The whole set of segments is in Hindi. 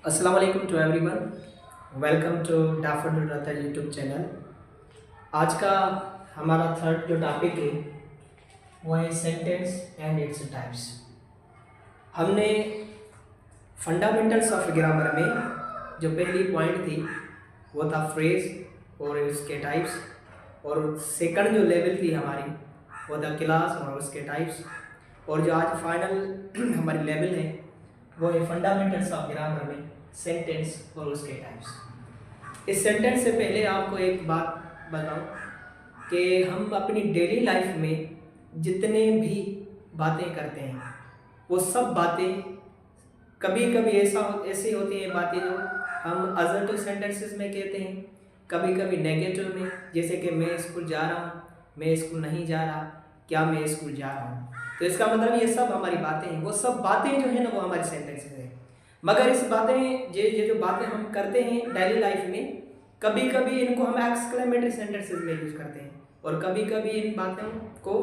अस्सलाम वालेकुम to everyone. Welcome to daffodil रता यूट्यूब चैनल। आज का हमारा थर्ड जो टॉपिक है वो है सेंटेंस एंड इट्स टाइप्स। हमने फंडामेंटल्स ऑफ ग्रामर में जो पहली पॉइंट थी वो था फ्रेज और उसके टाइप्स, और सेकंड जो लेवल थी हमारी वो था क्लास और उसके टाइप्स, और जो आज फाइनल हमारी लेवल है वो है फंडामेंटल्स ऑफ ग्रामर में सेंटेंस और उसके टाइप्स। इस सेंटेंस से पहले आपको एक बात बताऊं कि हम अपनी डेली लाइफ में जितने भी बातें करते हैं वो सब बातें कभी कभी ऐसी होती हैं बातें जो हम असर्टिव सेंटेंसेस में कहते हैं, कभी कभी नेगेटिव में, जैसे कि मैं स्कूल जा रहा हूँ, मैं स्कूल नहीं जा रहा, क्या मैं स्कूल जा रहा हूँ। तो इसका मतलब ये सब हमारी बातें हैं, वो सब बातें जो है ना वो हमारी सेंटेंसेस हैं। मगर इस बातें ये जो बातें हम करते हैं डेली लाइफ में, कभी कभी इनको हम एक्सक्लेमेटरी सेंटेंसेस में यूज़ करते हैं और कभी कभी इन बातों को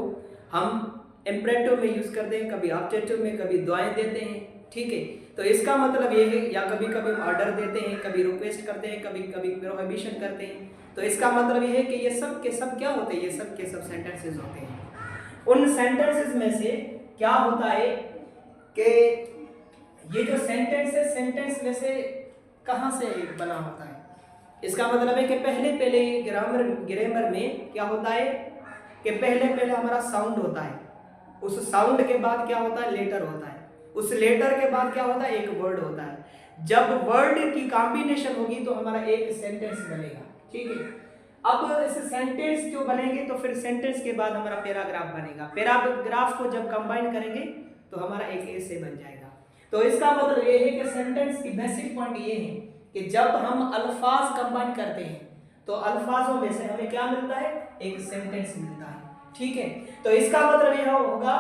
हम इम्परेटिव में यूज़ करते हैं, कभी ऑब्जेक्टिव में, कभी दुआएं देते हैं। ठीक है, तो इसका मतलब ये है, या कभी कभी हम ऑर्डर देते हैं, कभी रिक्वेस्ट करते हैं, कभी कभी प्रोहिबिशन करते हैं। तो इसका मतलब ये है कि ये सब के सब क्या होते हैं, ये सब के सब सेंटेंसेस होते हैं। उन सेंटेंसेस में से क्या होता है कि ये जो सेंटेंस है, सेंटेंस वैसे कहाँ से बना होता है। इसका मतलब है कि पहले पहले ग्रामर में क्या होता है कि पहले पहले हमारा साउंड होता है, उस साउंड के बाद क्या होता है, लेटर होता है, उस लेटर के बाद क्या होता है, एक वर्ड होता है। जब वर्ड की कॉम्बिनेशन होगी तो हमारा एक सेंटेंस बनेगा। ठीक है, अब ऐसे सेंटेंस जो बनेंगे तो फिर सेंटेंस के बाद हमारा पैराग्राफ बनेगा। पैराग्राफ को जब कंबाइन करेंगे तो हमारा एक ऐसे बन जाएगा। तो इसका मतलब ये है कि सेंटेंस की बेसिक पॉइंट ये है कि जब हम अल्फाज कंबाइन करते हैं तो अल्फाजों में से हमें क्या मिलता है, एक सेंटेंस मिलता है। ठीक है, तो इसका मतलब यह होगा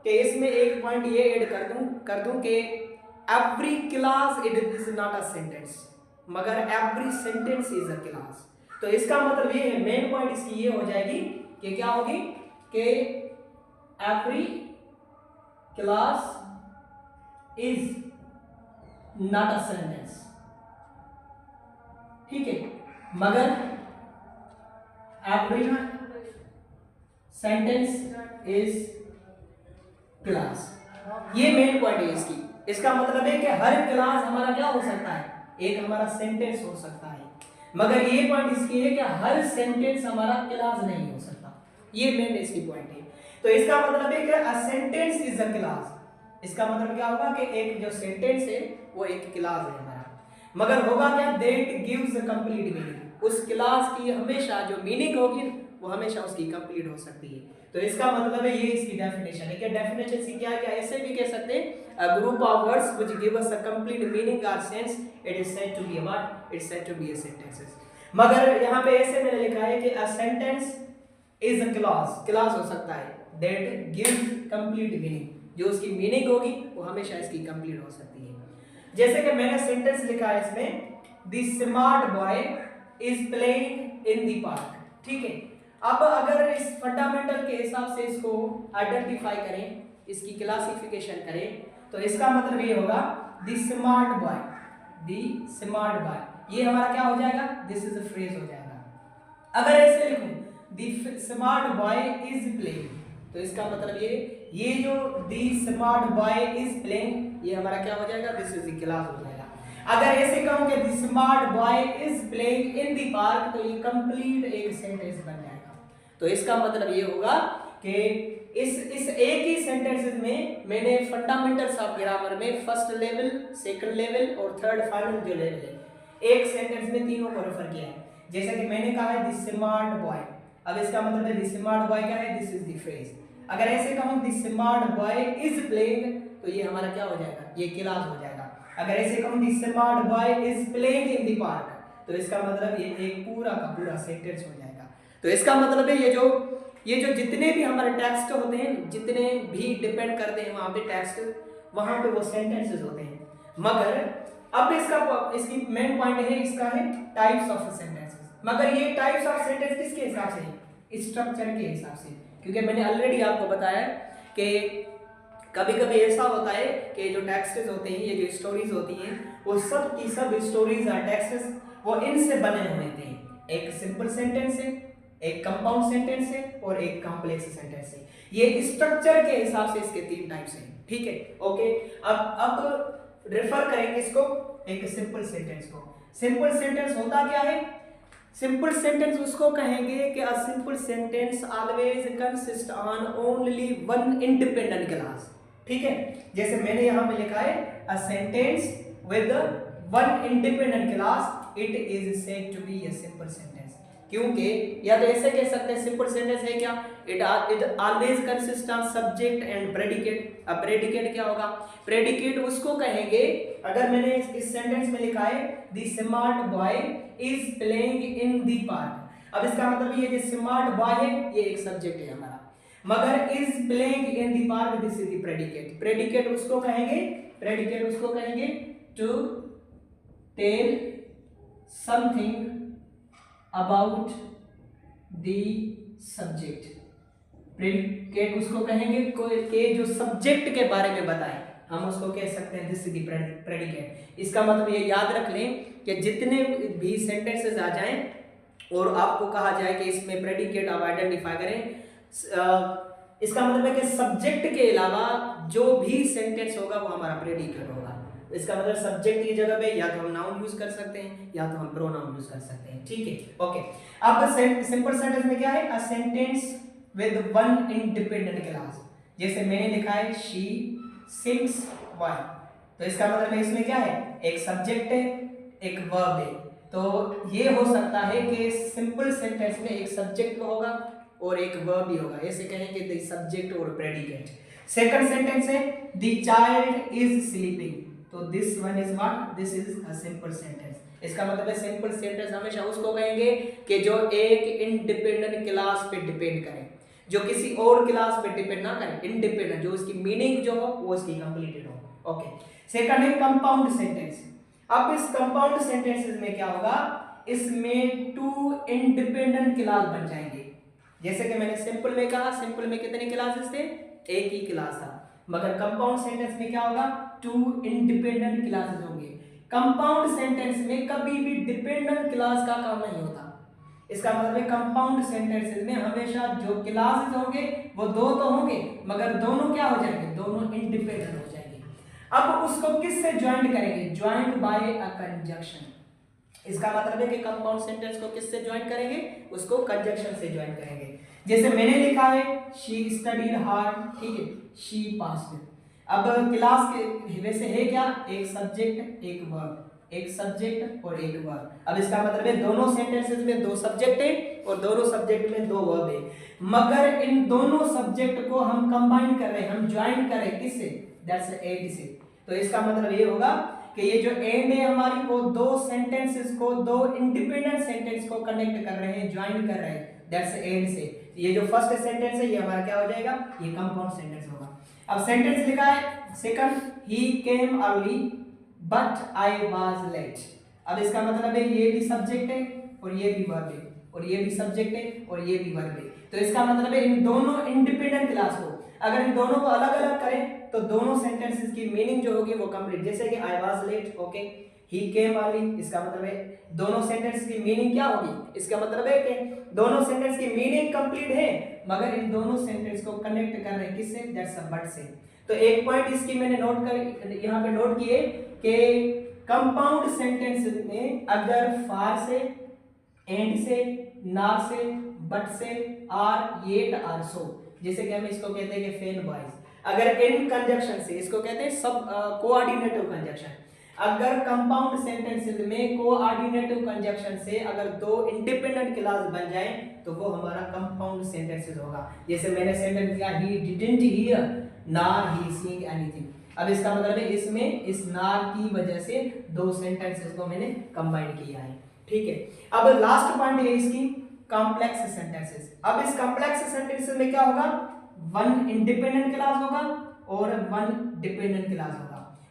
कि इसमें एक पॉइंट ये ऐड कर दूं कि every class it is not a sentence, मगर every sentence is a class. तो इसका मतलब ये है, मेन पॉइंट इसकी ये हो जाएगी कि क्या होगी कि every class is not a sentence. ठीक है, मगर एवरी सेंटेंस इज क्लास। ये मेन पॉइंट है इसकी। इसका मतलब है कि हर क्लास हमारा क्या हो सकता है, एक हमारा सेंटेंस हो सकता है, मगर ये पॉइंट इसकी है कि हर सेंटेंस हमारा क्लास नहीं हो सकता। ये मेन इसकी पॉइंट है। तो इसका मतलब है कि a sentence is a class. इसका मतलब क्या होगा कि एक जो सेंटेंस है वो एक क्लास है हमारा, मगर होगा क्या, that gives a complete meaning. उस क्लास की हमेशा जो मीनिंग होगी वो हमेशा उसकी कंप्लीट हो सकती है। तो इसका मतलब है, ये इसकी डेफिनेशन है। क्या डेफिनेशन इसकी क्या है, ऐसे भी कह सकते हैं, a group of words which give us a complete meaning और sense, it is said to be a what, it is said to be a sentences. मगर यहाँ पे ऐसे मैंने लिखा है कि a sentence is a clause, clause हो सकता है दैट गिव्स कंप्लीट मीनिंग, जो उसकी मीनिंग होगी वो हमेशा इसकी कंप्लीट हो सकती है। जैसे कि मैंने सेंटेंस लिखा है इसमें, the smart boy is playing in the park. ठीक है, अब अगर इस फंडामेंटल के हिसाब से इसको आइडेंटिफाई करें, इसकी क्लासिफिकेशन करें, तो इसका मतलब ये होगा the smart boy, the smart boy, ये हमारा क्या हो जाएगा, दिस इज अ फ्रेज हो जाएगा। अगर ऐसे लिखूं the smart boy is playing, तो इसका मतलब ये जो the smart boy is playing, ये हमारा क्या हो जाएगा, दिस इज द क्लास हो जाएगा। अगर ऐसे कहूं कि the smart boy is playing in the park, तो ये कंप्लीट एक सेंटेंस बन जाएगा। तो इसका मतलब ये होगा कि इस एक ही सेंटेंसेस में मैंने फंडामेंटल्स ऑफ ग्रामर में फर्स्ट लेवल, सेकंड लेवल और थर्ड फाइनल जो लेवल है, एक सेंटेंस में तीनों को रेफर किया है। जैसे कि मैंने कहा है द स्मार्ट बॉय, अब इसका मतलब है द स्मार्ट बॉय क्या है, दिस इज द फ्रेज। अगर ऐसे कहूं the smart boy is playing, तो ये हमारा क्या हो जाएगा, ये क्लास हो जाएगा। अगर ऐसे कहूं the smart boy is playing in the park, तो इसका मतलब ये एक पूरा का पूरा सेंटेंस हो जाएगा। तो इसका मतलब है ये जो जितने भी हमारे टेक्स्ट होते हैं, जितने भी डिपेंड करते हैं वहां पे टेक्स्ट, वहां पे वो सेंटेंसेस होते हैं। मगर अब इसकी मेन पॉइंट है, इसका है टाइप्स ऑफ सेंटेंसेस। मगर ये टाइप्स ऑफ सेंटेंस किसके हिसाब से है, स्ट्रक्चर के हिसाब से। क्योंकि मैंने ऑलरेडी आपको बताया कि कभी कभी ऐसा होता है कि जो टेक्स्ट्स होते हैं, ये जो स्टोरीज होती हैं, वो सब की सब स्टोरीज और टेक्स्ट्स वो इनसे बने हुए थे। एक सिंपल सेंटेंस है, एक कंपाउंड सेंटेंस है और एक कॉम्प्लेक्स सेंटेंस है। ये स्ट्रक्चर के हिसाब से इसके 3 टाइप्स हैं, ठीक है। ओके, अब रेफर करेंगे इसको एक सिंपल सेंटेंस को। सिंपल सेंटेंस होता क्या है? सिंपल सेंटेंस उसको कहेंगे कि a simple sentence always consist on only one independent clause, ठीक है। जैसे मैंने यहां पे लिखा है a sentence with one independent clause, it is said to be a simple sentence. क्योंकि या तो ऐसे कह सकते हैं सिंपल सेंटेंस है क्या, it always consist on subject and predicate. अब प्रेडिकेट क्या होगा? प्रेडिकेट उसको कहेंगे, अगर मैंने इस सेंटेंस में लिखा है the smart boy is playing in the park. अब इसका मतलब ये जो स्मार्ट बॉय है ये एक सब्जेक्ट है हमारा, मगर is playing in the park this is the predicate. Predicate उसको कहेंगे to tell something about the subject. Predicate उसको कहेंगे के जो सब्जेक्ट के बारे में बताए, हम उसको कह सकते हैं दिस इज द प्रेडिकेट। इसका मतलब ये याद रख लें कि जितने भी सेंटेंसेस आ जाएं और आपको कहा जाए कि इसमें प्रेडिकेट आप आइडेंटिफाई करें, इसका मतलब है कि सब्जेक्ट के अलावा जो भी सेंटेंस होगा वो हमारा प्रेडिकेट होगा। इसका मतलब सब्जेक्ट की जगह पे या तो हम नाउन यूज कर सकते हैं या तो हम प्रोनाउन यूज कर सकते हैं, ठीक है। ओके, अब सिंपल सेंटेंस में क्या है? A sentence with one independent class. जैसे मैंने लिखा है शी सिंग्स वन, तो इसका मतलब है इसमें क्या है? एक सब्जेक्ट है, एक वर्ब है। तो ये हो सकता है कि सिंपल सेंटेंस में एक सब्जेक्ट होगा और एक वर्ब भी होगा, ऐसे कहेंगे द सब्जेक्ट और प्रेडिकेट। सेकंड सेंटेंस है द चाइल्ड इज स्लीपिंग, तो this one is what? This is a simple sentence. इसका मतलब है सिंपल सेंटेंस हमेशा उसको कहेंगे कि जो एक इंडिपेंडेंट क्लास पे डिपेंड करे, जो किसी और क्लास पे डिपेंड ना करे, इंडिपेंडेंट, जो उसकी मीनिंग जो हो वो उसकी कंप्लीटेड हो। ओके, सेकंड है कंपाउंड सेंटेंस। अब इस कंपाउंड सेंटेंसेस में क्या होगा? इसमें 2 इंडिपेंडेंट क्लास बन जाएंगे। जैसे कि मैंने सिंपल में कहा, सिंपल में कितने क्लासेस थे? एक ही क्लास था, मगर कंपाउंड सेंटेंस में क्या होगा? 2 इंडिपेंडेंट क्लासेस होंगे। कंपाउंड सेंटेंस में कभी भी डिपेंडेंट क्लास का काम नहीं होता। इसका मतलब है कंपाउंड सेंटेंसेस में हमेशा जो क्लासेस होंगे वो 2 तो होंगे, मगर दोनों क्या हो जाएंगे? दोनों इंडिपेंडेंट हो जाएंगे। अब उसको किससे ज्वाइंट करेंगे? Join by a conjunction. इसका मतलब है कि कंपाउंड सेंटेंस को किससे ज्वाइन करेंगे? उसको कंजंक्शन से ज्वाइन करेंगे। जैसे मैंने लिखा है शी स्टडीड हार्ड, ठीक है, शी पास्ड। अब क्लास के वैसे है क्या? एक सब्जेक्ट एक वर्ब, एक सब्जेक्ट और एक वर्ब। अब इसका मतलब है दोनों सेंटेंसेस में 2 सब्जेक्ट है और दोनों सब्जेक्ट में 2 वर्ब है, मगर इन दोनों सब्जेक्ट को हम कंबाइन कर रहे हैं, हम ज्वाइन कर रहे हैं किससे? दैट्स एंड से। तो इसका मतलब ये होगा कि ये जो एंड है हमारी वो 2 सेंटेंसेस को, 2 इंडिपेंडेंट सेंटेंस को कनेक्ट कर रहे हैं, ज्वाइन कर रहे हैं, दैट्स एंड से। ये जो फर्स्ट सेंटेंस है ये हमारा क्या हो जाएगा? ये कंपाउंड सेंटेंस होगा। अब सेंटेंस लिखा है second, he came early but I was late. अब इसका मतलब है ये भी सब्जेक्ट है और ये भी वर्ब है, और ये भी सब्जेक्ट है और ये भी वर्ब है। तो इसका मतलब है इन दोनों इंडिपेंडेंट क्लास को अगर इन दोनों को अलग अलग करें तो दोनों सेंटेंसेस की मीनिंग जो होगी वो कंप्लीट। जैसे कि I was late, okay, he came early, इसका मतलब है दोनों सेंटेंस की मीनिंग क्या होगी? इसका मतलब है कि दोनों सेंटेंस की मीनिंग कंप्लीट है, मगर इन दोनों सेंटेंस को कनेक्ट कर रहे हैं किससे? दैट्स अ बट से। तो एक पॉइंट इसकी मैंने नोट कर यहाँ पे नोट किए कि कंपाउंड सेंटेंस में अगर फार से, एंड से, नार से, बट से, आर, येट, आर, सो, जैसे कि हम इसको कहते हैं कि फेन बॉयज, अगर इन कंजक्शन से, इसको कहते हैं सब कोऑर्डिनेटिव कंजक्शन। अगर कंपाउंड सेंटेंसेस में कोऑर्डिनेटिव कंजक्शन से अगर 2 इंडिपेंडेंट क्लास बन जाए तो वो हमारा कंपाउंड सेंटेंसेस होगा। जैसे मैंने सेंटेंस किया ही डिडंट हियर नार ही सीइंग एनीथिंग। अब इसका मतलब है इसमें इस नार की वजह से 2 सेंटेंसेस को मैंने कंबाइन किया है, ठीक है। अब लास्ट पॉइंट है इसकी कॉम्प्लेक्स सेंटेंसेस। अब इस कॉम्प्लेक्स सेंटेंसेस में क्या होगा? 1 इंडिपेंडेंट क्लास होगा और 1 डिपेंडेंट क्लास होगा।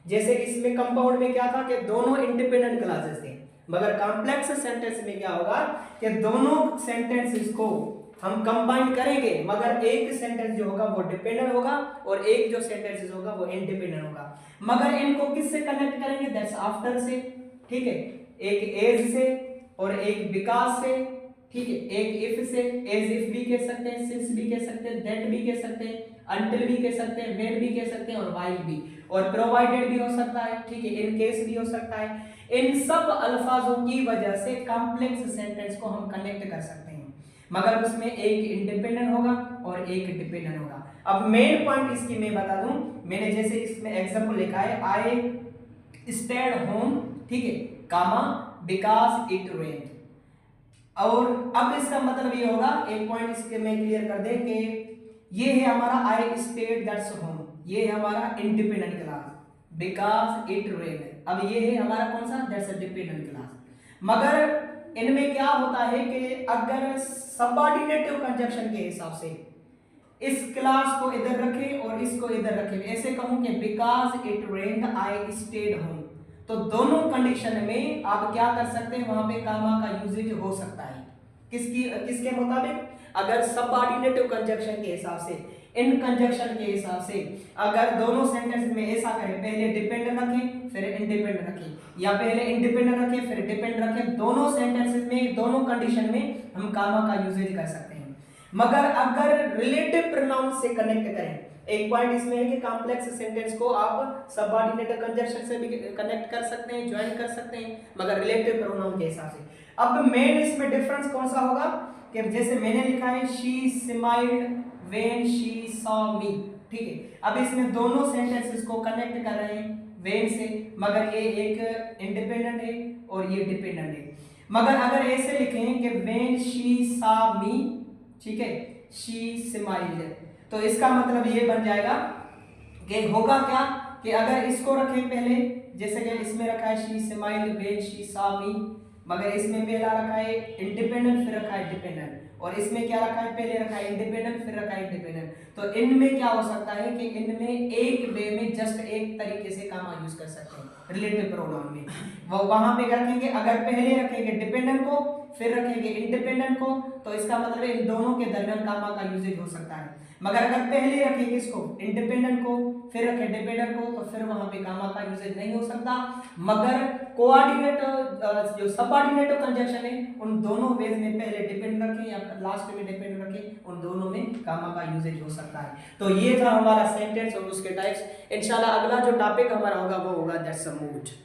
जैसे इसमें कंपाउंड में क्या था कि दोनों इंडिपेंडेंट क्लासेस थे, मगर कॉम्प्लेक्स सेंटेंस में क्या होगा कि दोनों सेंटेंसेस को हम कंबाइन करेंगे, मगर एक सेंटेंस जो होगा वो डिपेंडेंट होगा और एक जो सेंटेंस होगा वो इंडिपेंडेंट होगा। मगर इनको किससे कनेक्ट करेंगे? दैट्स आफ्टर से, ठीक है, एक एज से और एक बिकॉज से, ठीक है, एक इफ से, एज इफ भी कह सकते हैं, सिंस भी कह सकते हैं, दैट भी कह सकते हैं, अंटिल भी कह सकते हैं, व्हेन भी कह सकते हैं और व्हाइल भी, और प्रोवाइडेड भी हो सकता है, ठीक है, इन केस भी हो सकता है। इन सब अल्फाजों की वजह से कॉम्प्लेक्स सेंटेंस को हम कनेक्ट कर सकते हैं, मगर उसमें एक इंडिपेंडेंट होगा और एक डिपेंडेंट होगा। अब मेन पॉइंट इसकी मैं बता दूं, मैंने जैसे इसमें एग्जांपल लिखा है, आई स्टेड होम, ठीक है, कामा बिकॉज इट रेन्ड। और अब इसका मतलब ये होगा, एक पॉइंट इसके मैं क्लियर कर दे कि ये है हमारा आई स्टेड दैट्स होम, ये है हमारा इंडिपेंडेंट क्लास, बिकॉज इट रेन्ड। अब ये है हमारा कौन सा? That's a dependent class. मगर इनमें क्या होता है कि अगर सबऑर्डिनेटिव कंजक्शन के हिसाब से इस क्लास को इधर रखें और इसको इधर रखें, ऐसे कहूं कि because it rained I stayed home, तो दोनों कंडीशन में आप क्या कर सकते हैं, वहां पे कामा का यूजेज हो सकता है। किसके मुताबिक? अगर सबऑर्डिनेटिव कंजक्शन के हिसाब से, इन कंजक्शन के हिसाब से, अगर दोनों सेंटेंस में ऐसा करें, पहले डिपेंडेंट रखें फिर इंडिपेंडेंट रखें, या पहले इंडिपेंडेंट रखें फिर डिपेंडेंट रखें, दोनों सेंटेंसेस में, दोनों कंडीशन में हम कामा का यूजेज कर सकते हैं। मगर अगर रिलेटिव प्रोनाउन से कनेक्ट करें, एक पॉइंट इसमें है कि कॉम्प्लेक्स सेंटेंस को आप सबऑर्डिनेट कंजक्शन से भी कनेक्ट कर सकते हैं, ज्वाइन कर सकते हैं, मगर रिलेटिव प्रोनाउन के हिसाब से। अब मेन इसमें डिफरेंस कौन सा होगा कि जैसे मैंने लिखा है she smiled when she saw me, ठीक है, अब इसमें दोनों सेंटेंसेस को कनेक्ट कर रहे हैं व्हेन से, मगर ये एक इंडिपेंडेंट है और ये डिपेंडेंट है। मगर अगर ऐसे लिखें कि व्हेन शी सॉ मी, ठीक है, शी स्माइल्ड, तो इसका मतलब ये बन जाएगा कि होगा क्या कि अगर इसको रखें पहले, जैसे कि इसमें रखा है she smiled when she saw me, मगर इसमें पहला रखा है इंडिपेंडेंट फिर रखा है डिपेंडेंट, और इसमें क्या रखा है, पहले रखा है इंडिपेंडेंट फिर रखा है इंडिपेंडेंट, तो इनमें क्या हो सकता है कि इनमें एक वे में जस्ट एक तरीके से कामा यूज कर सकते हैं रिलेटिव प्रोनाउन में। वो वहां पे रखेंगे, अगर पहले रखेंगे डिपेंडेंट को फिर रखेंगे इंडिपेंडेंट को, तो इसका मतलब इन दोनों के दरमियान कामा का यूजेज हो सकता है। मगर अगर पहले रखेंगे इसको इंडिपेंडेंट को फिर रखें डिपेंडेंट को, तो फिर वहां पे कामा का यूजेज नहीं हो सकता। मगर कोऑर्डिनेट जो सबऑर्डिनेट कंजक्शन है, उन दोनों वेज में पहले डिपेंड रखें या लास्ट में डिपेंड रखें, उन दोनों में कामा का यूजेज हो सकता है। तो ये था हमारा सेंटेंस और उसके टाइप्स। इंशाल्लाह अगला जो टॉपिक हमारा होगा वो होगा दैट्स अ मूड।